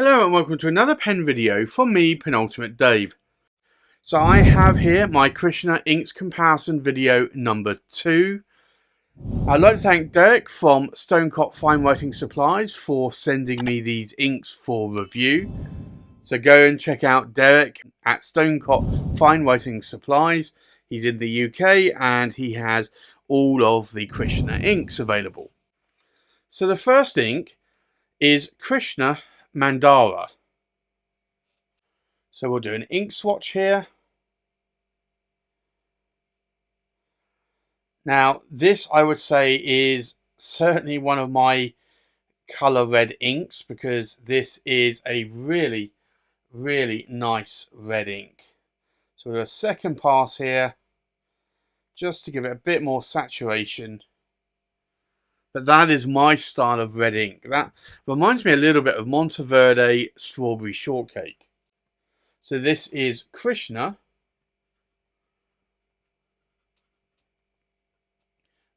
Hello and welcome to another pen video from me, Penultimate Dave. So I have here my Krishna inks comparison video number 2. I'd like to thank Derek from Stonecott Fine Writing Supplies for sending me these inks for review. So go and check out Derek at Stonecott Fine Writing Supplies. He's in the UK and he has all of the Krishna inks available. So the first ink is Krishna Mandara. So we'll do an ink swatch here. Now this I would say is certainly one of my colour red inks because this is a really nice red ink. So we'll do a second pass here just to give it a bit more saturation. But that is my style of red ink. That reminds me a little bit of Monteverde Strawberry Shortcake. So this is Krishna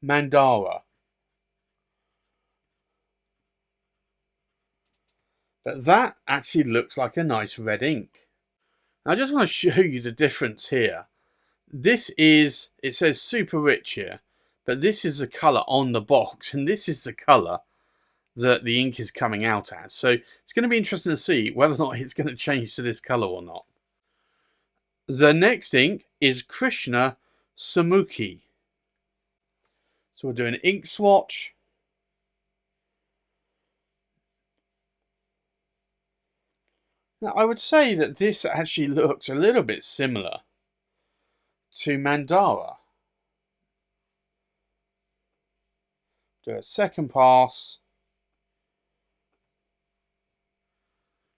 Mandara. But that actually looks like a nice red ink. Now I just want to show you the difference here. This is, it says super rich here. But this is the colour on the box, and this is the colour that the ink is coming out as. So it's going to be interesting to see whether or not it's going to change to this colour or not. The next ink is Krishna Sumukhi. So we'll do an ink swatch. Now I would say that this actually looks a little bit similar to Mandara. Do a second pass,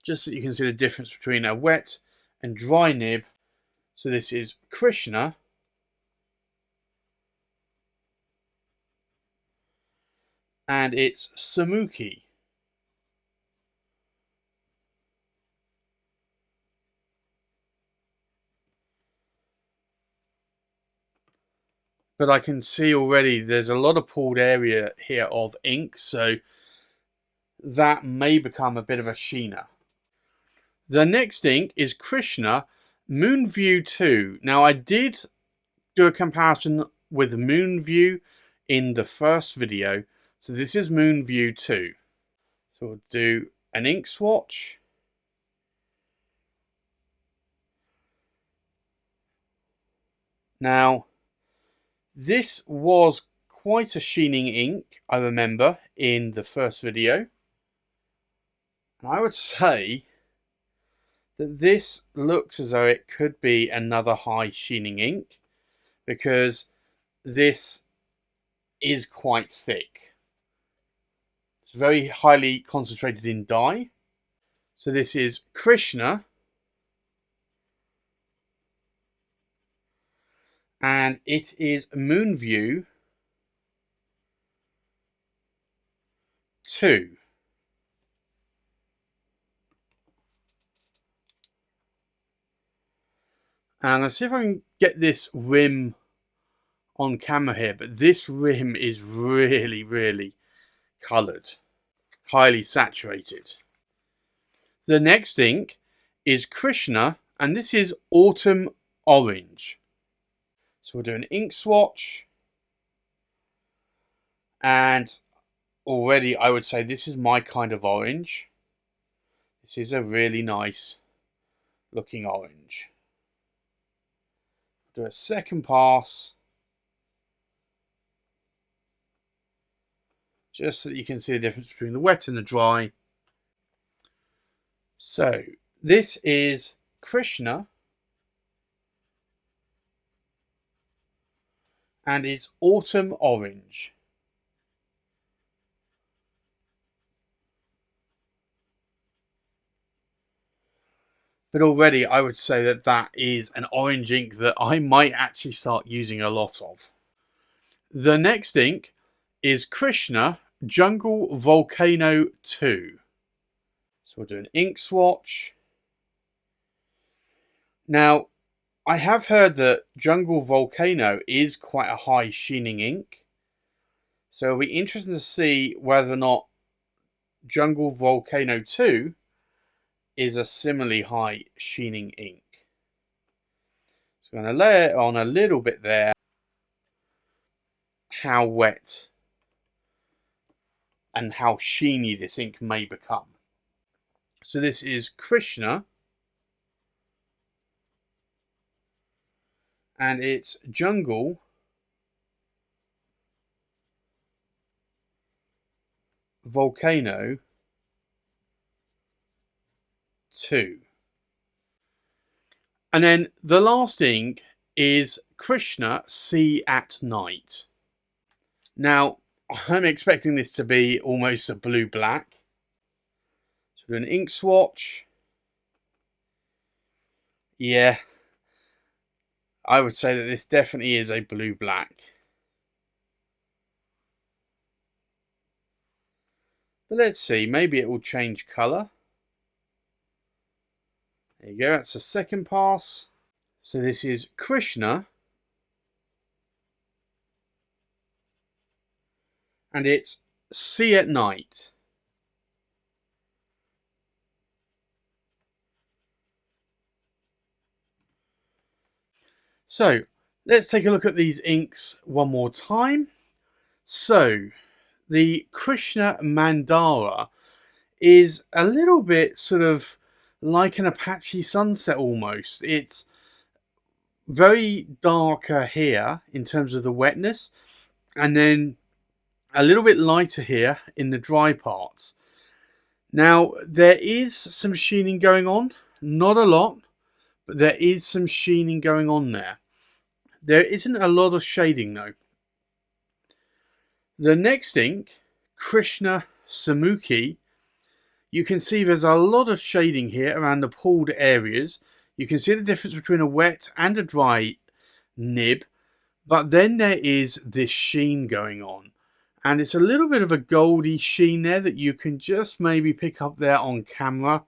just so you can see the difference between a wet and dry nib. So this is Krishna and it's Samuki. But I can see already there's a lot of pooled area here of ink, so that may become a bit of a sheener. The next ink is Krishna Moonview 2. Now I did do a comparison with Moonview in the first video, so this is Moonview 2. So we'll do an ink swatch. Now this was quite a sheening ink, I remember, in the first video. And I would say that this looks as though it could be another high sheening ink because this is quite thick. It's very highly concentrated in dye. So this is Krishna. And it is Moonview 2. And let's see if I can get this rim on camera here. But this rim is really coloured. Highly saturated. The next ink is Krishna. And this is Autumn Orange. So we'll do an ink swatch. And already I would say this is my kind of orange. This is a really nice looking orange. Do a second pass. Just so that you can see the difference between the wet and the dry. So this is Krishna. And it's Autumn Orange. But already I would say that that is an orange ink that I might actually start using a lot of. The next ink is Krishna Jungle Volcano 2. So we'll do an ink swatch. Now, I have heard that Jungle Volcano is quite a high sheening ink. So it'll be interesting to see whether or not Jungle Volcano 2 is a similarly high sheening ink. So I'm going to lay it on a little bit there. How wet and how sheeny this ink may become. So this is Krishna, and it's Jungle Volcano 2. And then the last ink is Krishna Sea at Night. Now, I'm expecting this to be almost a blue-black. So do an ink swatch. Yeah, I would say that this definitely is a blue-black. But let's see, maybe it will change colour. There you go, that's the second pass. So this is Krishna. And it's Sea at Night. So let's take a look at these inks one more time. So the Krishna Mandara is a little bit sort of like an Apache sunset almost. It's very darker here in terms of the wetness, and then a little bit lighter here in the dry parts. Now there is some sheening going on, not a lot, but there is some sheening going on there. There isn't a lot of shading though. The next ink, Krishna Samuki, you can see there's a lot of shading here around the pooled areas. You can see the difference between a wet and a dry nib, but then there is this sheen going on. And it's a little bit of a goldy sheen there that you can just maybe pick up there on camera.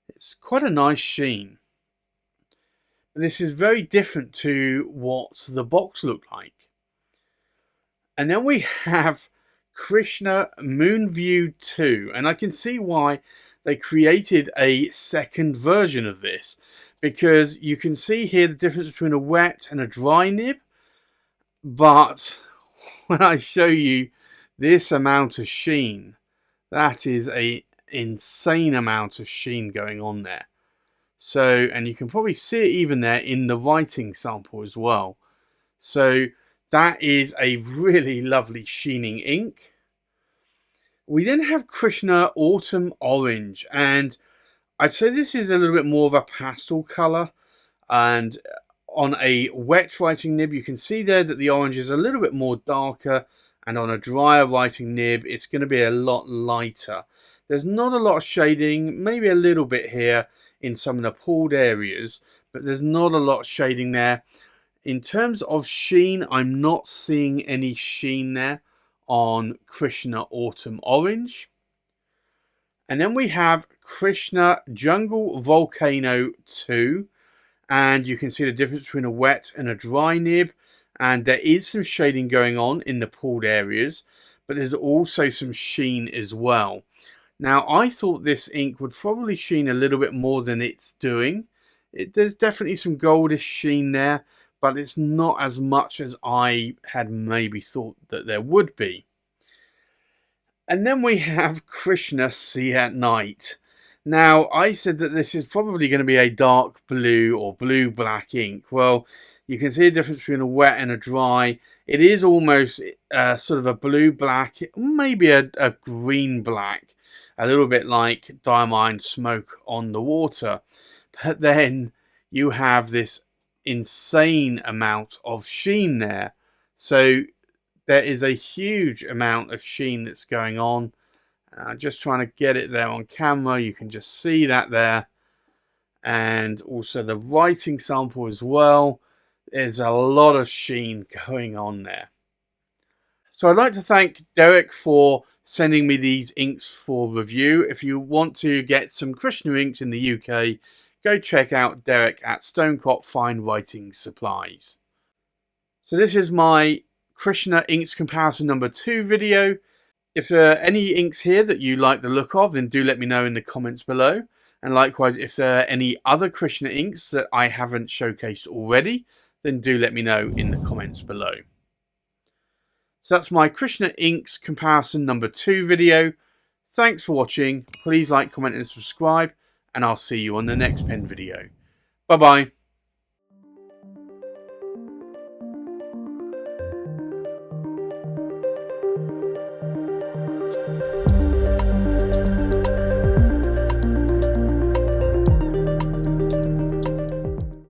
It's quite a nice sheen. This is very different to what the box looked like. And then we have Krishna Moonview 2. And I can see why they created a second version of this. Because you can see here the difference between a wet and a dry nib. But when I show you this amount of sheen, that is an insane amount of sheen going on there. So, and you can probably see it even there in the writing sample as well. So that is a really lovely sheening ink. We then have Krishna Autumn Orange, and I'd say this is a little bit more of a pastel colour. And on a wet writing nib, you can see there that the orange is a little bit more darker, and on a drier writing nib, it's going to be a lot lighter. There's not a lot of shading, maybe a little bit here in some of the pooled areas, but there's not a lot of shading there. In terms of sheen, I'm not seeing any sheen there on Krishna Autumn Orange. And then we have Krishna Jungle Volcano 2, and you can see the difference between a wet and a dry nib, and there is some shading going on in the pooled areas, but there's also some sheen as well. Now, I thought this ink would probably sheen a little bit more than it's doing. There's definitely some goldish sheen there, but it's not as much as I had maybe thought that there would be. And then we have Krishna Sea at Night. Now, I said that this is probably going to be a dark blue or blue-black ink. Well, you can see the difference between a wet and a dry. It is almost sort of a blue-black, maybe a green-black. A little bit like diamond smoke on the water. But then you have this insane amount of sheen there. So there is a huge amount of sheen that's going on. Just trying to get it there on camera. You can just see that there. And also the writing sample as well. There's a lot of sheen going on there. So I'd like to thank Derek for sending me these inks for review. If you want to get some Krishna inks in the UK, go check out Derek at Stonecrop Fine Writing Supplies. So this is my Krishna inks comparison number 2 video. If there are any inks here that you like the look of, then do let me know in the comments below. And likewise, if there are any other Krishna inks that I haven't showcased already, then do let me know in the comments below. So that's my Krishna inks comparison number 2 video. Thanks for watching. Please like, comment and subscribe, and I'll see you on the next pen video. Bye bye.